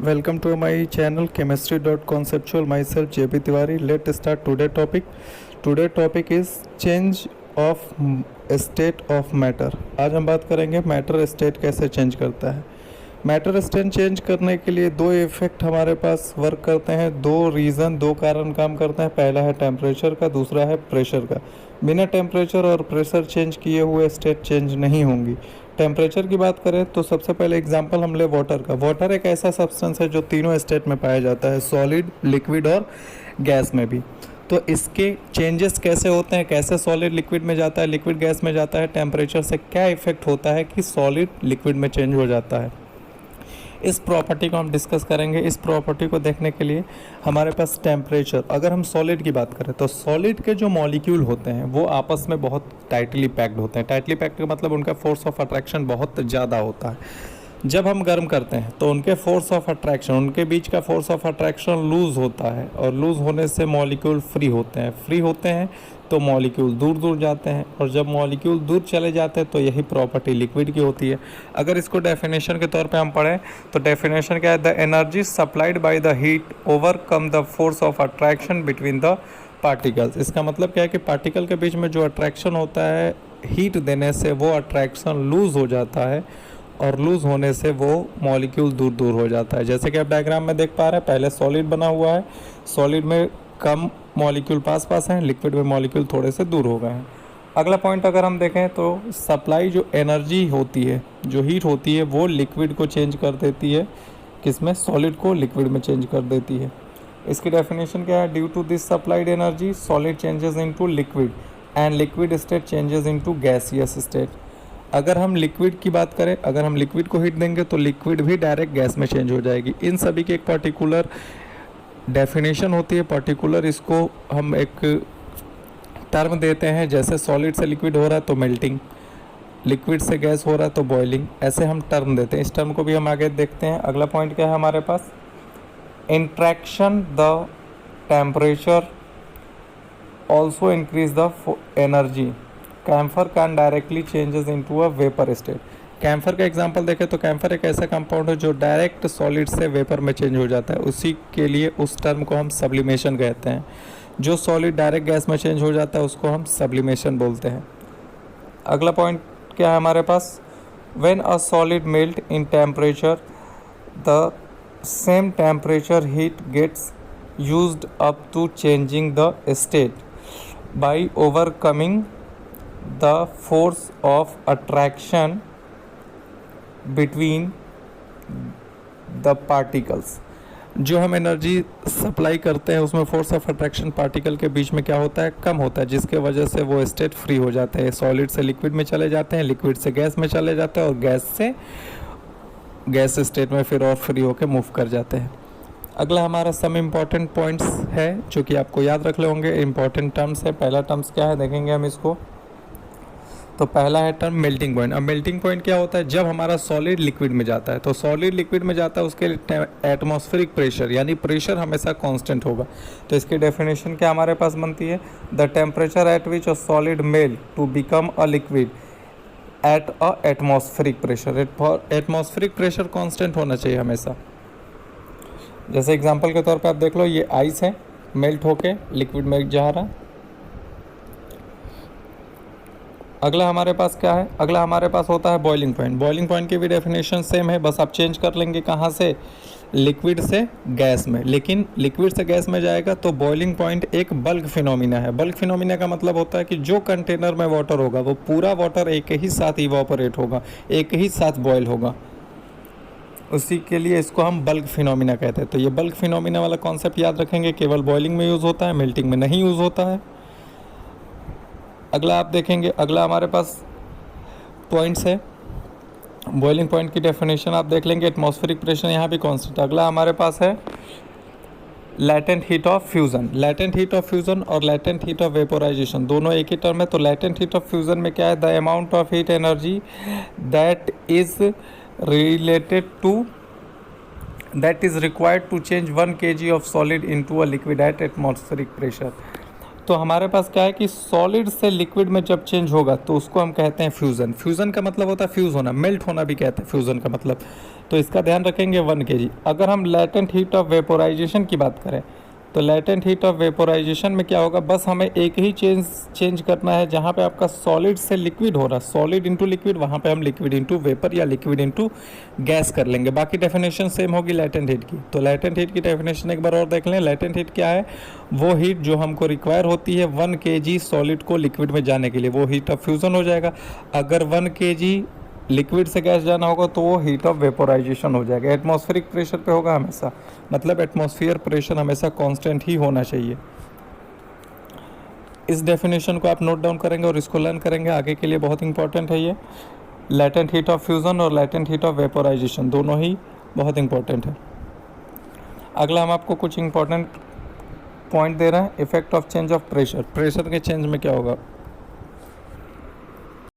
Welcome to my channel chemistry.conceptual. Myself JP Tiwari. Let's start today topic. Today topic is change of state of matter. आज हम बात करेंगे matter state कैसे change करता है। Matter state change करने के लिए दो इफेक्ट हमारे पास वर्क करते हैं, दो कारण काम करते हैं। पहला है टेम्परेचर का, दूसरा है प्रेशर का। बिना टेम्परेचर और प्रेशर चेंज किए हुए स्टेट चेंज नहीं होंगी। टेम्परेचर की बात करें तो सबसे पहले एग्जांपल हम ले वाटर का। वाटर एक ऐसा सब्सटेंस है जो तीनों स्टेट में पाया जाता है, सॉलिड, लिक्विड और गैस में भी। तो इसके चेंजेस कैसे होते हैं, कैसे सॉलिड लिक्विड में जाता है, लिक्विड गैस में जाता है, टेम्परेचर से क्या इफेक्ट होता है कि सॉलिड लिक्विड में चेंज हो जाता है, इस प्रॉपर्टी को हम डिस्कस करेंगे। इस प्रॉपर्टी को देखने के लिए हमारे पास टेम्परेचर, अगर हम सॉलिड की बात करें तो सॉलिड के जो मॉलिक्यूल होते हैं वो आपस में बहुत टाइटली पैक्ड होते हैं। टाइटली पैक्ड का मतलब उनका फोर्स ऑफ अट्रैक्शन बहुत ज़्यादा होता है। जब हम गर्म करते हैं तो उनके फोर्स ऑफ अट्रैक्शन, उनके बीच का फोर्स ऑफ अट्रैक्शन लूज़ होता है और लूज़ होने से मॉलिक्यूल फ्री होते हैं तो मॉलिक्यूल दूर दूर जाते हैं, और जब मॉलिक्यूल दूर चले जाते हैं तो यही प्रॉपर्टी लिक्विड की होती है। अगर इसको डेफिनेशन के तौर पे हम पढ़ें तो डेफिनेशन क्या है, the energy supplied by the heat overcome the force of attraction between the particles. इसका मतलब क्या है कि पार्टिकल के बीच में जो अट्रैक्शन होता है हीट देने से वो अट्रैक्शन लूज़ हो जाता है, और लूज़ होने से वो मॉलिक्यूल दूर दूर हो जाता है। जैसे कि आप डायग्राम में देख पा रहे हैं, पहले सॉलिड बना हुआ है, सॉलिड में कम मॉलिक्यूल पास पास हैं, लिक्विड में मॉलिक्यूल थोड़े से दूर हो गए हैं। अगला पॉइंट अगर हम देखें तो सप्लाई जो एनर्जी होती है, जो हीट होती है, वो लिक्विड को चेंज कर देती है, किसमें, सॉलिड को लिक्विड में चेंज कर देती है। इसकी डेफिनेशन क्या है, due to this supplied energy solid changes into liquid and liquid state changes into gaseous state. अगर हम लिक्विड की बात करें, अगर हम लिक्विड को हीट देंगे तो लिक्विड भी डायरेक्ट गैस में चेंज हो जाएगी। इन सभी की एक पर्टिकुलर डेफिनेशन होती है, पर्टिकुलर इसको हम एक टर्म देते हैं। जैसे सॉलिड से लिक्विड हो रहा है तो मेल्टिंग, लिक्विड से गैस हो रहा है तो बॉइलिंग, ऐसे हम टर्म देते हैं। इस टर्म को भी हम आगे देखते हैं। अगला पॉइंट क्या है हमारे पास, interaction the temperature also increase the energy. Camphor can directly changes into a vapour state. Camphor का एग्जांपल देखें तो कैम्फर एक ऐसा कंपाउंड है जो डायरेक्ट सॉलिड से वेपर में चेंज हो जाता है। उसी के लिए उस टर्म को हम सब्लिमेशन कहते हैं। जो सॉलिड डायरेक्ट गैस में चेंज हो जाता है उसको हम सब्लिमेशन बोलते हैं। अगला पॉइंट क्या है हमारे पास, when a solid melt in temperature the same temperature heat gets used up to changing the state by overcoming the force of attraction between the particles। जो हम एनर्जी सप्लाई करते हैं उसमें फोर्स ऑफ अट्रैक्शन पार्टिकल के बीच में क्या होता है, कम होता है, जिसके वजह से वो स्टेट फ्री हो जाते हैं। सॉलिड से लिक्विड में चले जाते हैं, लिक्विड से गैस में चले जाते हैं, और गैस से गैस स्टेट में फिर और फ्री होकर मूव कर जाते हैं। अगला हमारा सम इम्पॉर्टेंट पॉइंट्स है जो कि आपको याद रख ले होंगे, इम्पॉर्टेंट टर्म्स है। पहला टर्म्स क्या है देखेंगे हम इसको, तो पहला है टर्म मेल्टिंग पॉइंट। अब मेल्टिंग पॉइंट क्या होता है, जब हमारा सॉलिड लिक्विड में जाता है, तो सॉलिड लिक्विड में जाता है उसके लिए एटमॉस्फेरिक प्रेशर यानी प्रेशर हमेशा कांस्टेंट होगा। तो इसकी डेफिनेशन क्या हमारे पास बनती है, the temperature at which a solid melt to become a liquid at a atmospheric pressure. Atmospheric pressure constant होना चाहिए हमेशा। जैसे एग्जांपल के तौर पे आप देख लो, ये आइस है, मेल्ट होके लिक्विड में जा रहा है। अगला हमारे पास क्या है, अगला हमारे पास होता है बॉइलिंग पॉइंट। बॉइलिंग पॉइंट की भी डेफिनेशन सेम है, बस आप चेंज कर लेंगे कहाँ से, लिक्विड से गैस में। लेकिन लिक्विड से गैस में जाएगा तो बॉइलिंग पॉइंट एक बल्क फिनोमिना है। बल्क फिनोमिना का मतलब होता है कि जो कंटेनर में वाटर होगा वो पूरा वाटर एक ही साथ इवापोरेट होगा, एक ही साथ बॉयल होगा। उसी के लिए इसको हम बल्क फिनोमिना कहते हैं। तो ये बल्क फिनोमिना वाला कॉन्सेप्ट याद रखेंगे, केवल बॉइलिंग में यूज़ होता है, मेल्टिंग में नहीं यूज़ होता है। अगला आप देखेंगे, अगला हमारे पास पॉइंट्स है। बॉइलिंग पॉइंट की डेफिनेशन आप देख लेंगे, एटमॉस्फेरिक प्रेशर यहाँ भी कांस्टेंट। अगला हमारे पास है latent heat of fusion. Latent heat of fusion और लैटेंट हीट ऑफ वेपोराइजेशन दोनों एक ही टर्म है। तो लैटेंट हीट ऑफ फ्यूज़न में क्या है, the amount of heat energy that is related to that is required to change 1 kg of solid into a liquid at atmospheric pressure. तो हमारे पास क्या है कि सॉलिड से लिक्विड में जब चेंज होगा तो उसको हम कहते हैं फ्यूज़न। फ्यूज़न का मतलब होता है फ्यूज़ होना, मेल्ट होना भी कहते हैं फ्यूज़न का मतलब। तो इसका ध्यान रखेंगे 1 kg। अगर हम लेटेंट हीट ऑफ वेपोराइजेशन की बात करें तो लेटेंट हीट ऑफ वेपोराइजेशन में क्या होगा, बस हमें एक ही चेंज करना है, जहाँ पे आपका सॉलिड से लिक्विड हो रहा है, सॉलिड इनटू लिक्विड, वहाँ पे हम लिक्विड इनटू वेपर या लिक्विड इनटू गैस कर लेंगे। बाकी डेफिनेशन सेम होगी लेटेंट हीट की। तो लेटेंट हीट की डेफिनेशन एक बार और देख लें। लेटेंट हीट क्या है, वो हीट जो हमको रिक्वायर होती है 1 kg सॉलिड को लिक्विड में जाने के लिए, वो हीट ऑफ फ्यूज़न हो जाएगा। अगर 1 kg लिक्विड से गैस जाना होगा तो वो हीट ऑफ वेपोराइजेशन हो जाएगा। एटमॉस्फेरिक प्रेशर पे होगा हमेशा, मतलब एटमॉस्फेयर प्रेशर हमेशा कांस्टेंट ही होना चाहिए। इस डेफिनेशन को आप नोट डाउन करेंगे और इसको लर्न करेंगे, आगे के लिए बहुत इंपॉर्टेंट है ये। लेटेंट हीट ऑफ फ्यूज़न और लेटेंट हीट ऑफ वेपोराइजेशन दोनों ही बहुत इंपॉर्टेंट है। अगला हम आपको कुछ इंपॉर्टेंट पॉइंट दे रहे हैं। Effect of change of pressure. Pressure के चेंज में क्या होगा,